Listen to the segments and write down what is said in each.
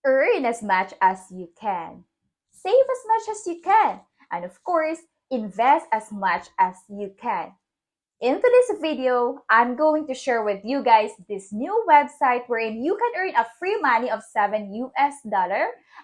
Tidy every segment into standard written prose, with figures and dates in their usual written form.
Earn as much as you can, save as much as you can, and of course, invest as much as you can. In today's video, I'm going to share with you guys this new website wherein you can earn a free money of $7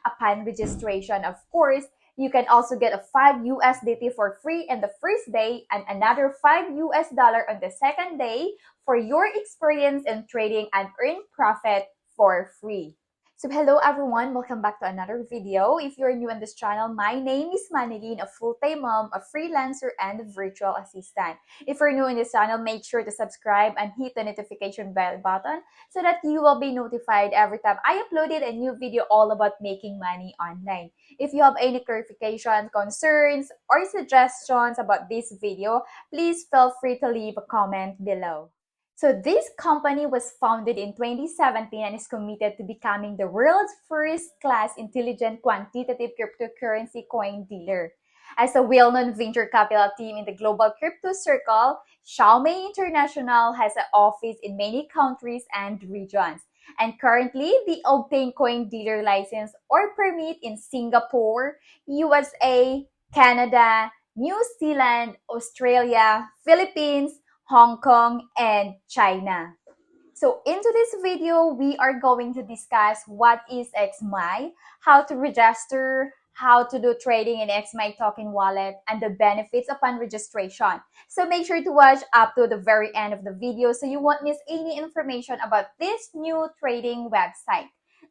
upon registration. Of course, you can also get a 5 USDT for free in the first day and another 5 US dollar on the second day for your experience in trading and earn profit for free. So hello everyone, welcome back to another video. If you're new on this channel, my name is Manilyn, a full-time mom, a freelancer, and a virtual assistant. If you're new in this channel, make sure to subscribe and hit the notification bell button so that you will be notified every time I uploaded a new video all about making money online. If you have any clarifications, concerns, or suggestions about this video, please feel free to leave a comment below. So this company was founded in 2017 and is committed to becoming the world's first-class intelligent quantitative cryptocurrency coin dealer. As a well-known venture capital team in the global crypto circle, Xiaomei International has an office in many countries and regions. And currently, they obtain coin dealer license or permit in Singapore, USA, Canada, New Zealand, Australia, Philippines, Hong Kong, and China. So into this video, we are going to discuss what is XMI, how to register, how to do trading in XMI token wallet, and the benefits upon registration. So make sure to watch up to the very end of the video so you won't miss any information about this new trading website.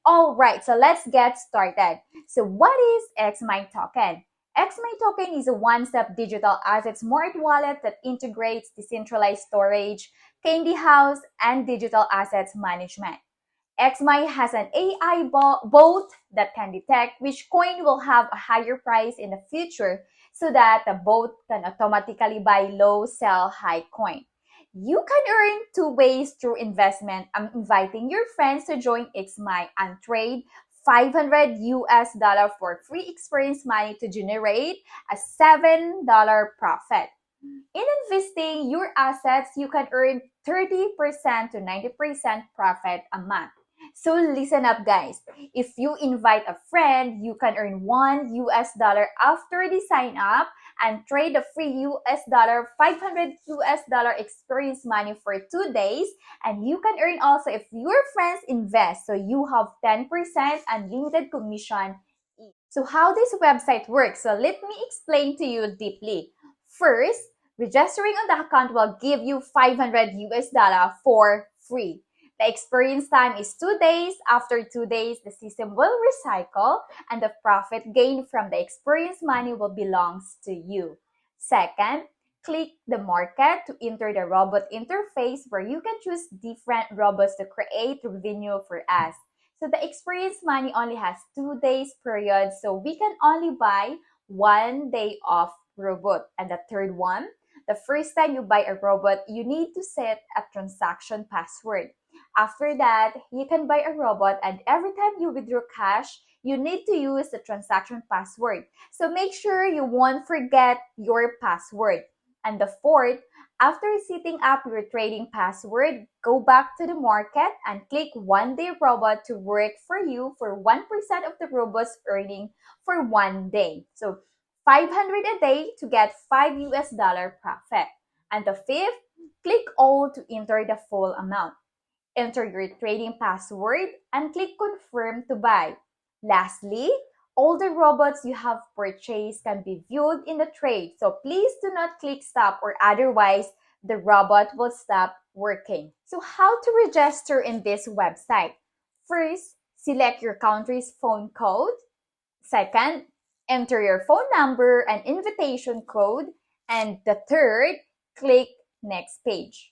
Alright, so let's get started. So what is XMI token? XMI token is a one-step digital asset smart wallet that integrates decentralized storage, candy house, and digital assets management. XMI has an AI bot that can detect which coin will have a higher price in the future so that the bot can automatically buy low, sell high coin. You can earn two ways through investment. I'm inviting your friends to join XMI and trade 500 US dollar for free experience money to generate a $7 profit. In investing your assets, you can earn 30% to 90% profit a month. So listen up guys, if you invite a friend, you can earn $1 after they sign up and trade the free US dollar 500 US dollar experience money for 2 days, and you can earn also if your friends invest, so you have 10% unlimited commission. So how this website works, so let me explain to you deeply. First, registering on the account will give you 500 US dollar for free. The experience time is 2 days. After 2 days, the system will recycle and the profit gained from the experience money will belongs to you. Second, click the market to enter the robot interface where you can choose different robots to create revenue for us. So the experience money only has 2 days period, so we can only buy 1 day of robot. And the third one, the first time you buy a robot, you need to set a transaction password. After that, you can buy a robot, and every time you withdraw cash, you need to use the transaction password. So make sure you won't forget your password. And the fourth, after setting up your trading password, go back to the market and click 1 day robot to work for you for 1% of the robot's earning for 1 day. So 500 a day to get 5 US dollar profit. And the fifth, click all to enter the full amount. Enter your trading password and click confirm to buy. Lastly, all the robots you have purchased can be viewed in the trade. So please do not click stop or otherwise the robot will stop working. So how to register in this website? First, select your country's phone code. Second, enter your phone number and invitation code. And the third, click next page.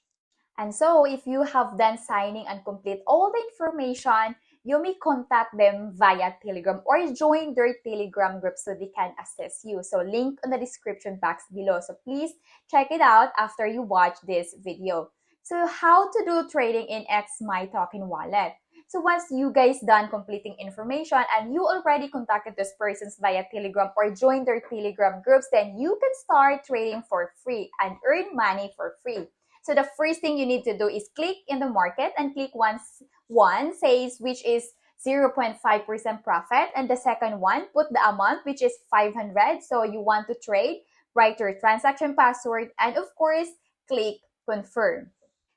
And so if you have done signing and complete all the information, you may contact them via Telegram or join their Telegram group so they can assist you. So link on the description box below. So please check it out after you watch this video. So how to do trading in XMI token wallet? So once you guys done completing information and you already contacted those persons via Telegram or joined their Telegram groups, then you can start trading for free and earn money for free. So the first thing you need to do is click in the market and click one says which is 0.5% profit. And the second one, put the amount, which is 500. So you want to trade, write your transaction password, and of course, click confirm.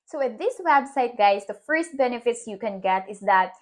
So with this website, guys, the first benefits you can get is that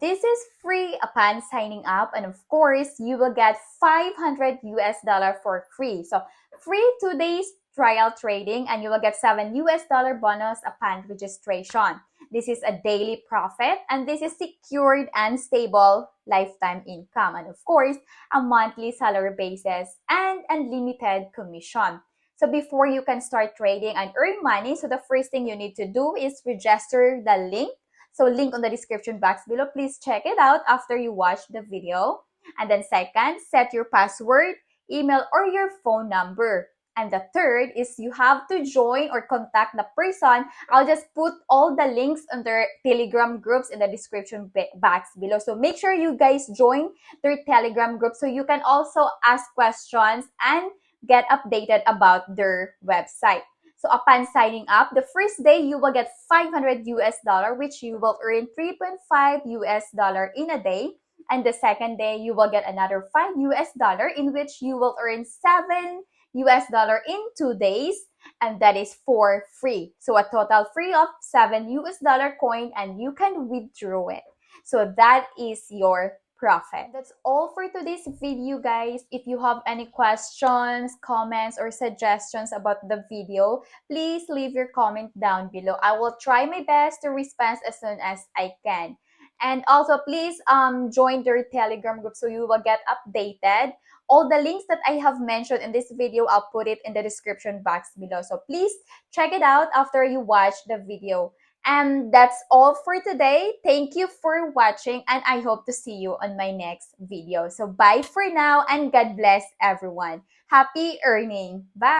this is free upon signing up, and of course, you will get 500 US dollar for free. So free 2 days trial trading, and you will get 7 US dollar bonus upon registration. This is a daily profit, and this is secured and stable lifetime income, and of course, a monthly salary basis and unlimited commission. So before you can start trading and earn money, so the first thing you need to do is register the link. So link on the description box below. Please check it out after you watch the video. And then second, set your password, email, or your phone number. And the third is you have to join or contact the person. I'll just put all the links on their Telegram groups in the description box below. So make sure you guys join their Telegram group so you can also ask questions and get updated about their website. So upon signing up, the first day you will get 500 US dollar, which you will earn 3.5 US dollar in a day. And the second day you will get another 5 US dollar, in which you will earn 7 US dollar in 2 days. And that is for free. So a total free of 7 US dollar coin, and you can withdraw it. So that is your profit. That's all for today's video, guys. If you have any questions, comments, or suggestions about the video, please leave your comment down below. I will try my best to respond as soon as I can. And also, please join their Telegram group so you will get updated. All the links that I have mentioned in this video, I'll put it in the description box below. So please check it out after you watch the video. And that's all for today. Thank you for watching, and I hope to see you on my next video. So bye for now, and God bless everyone. Happy earning. Bye.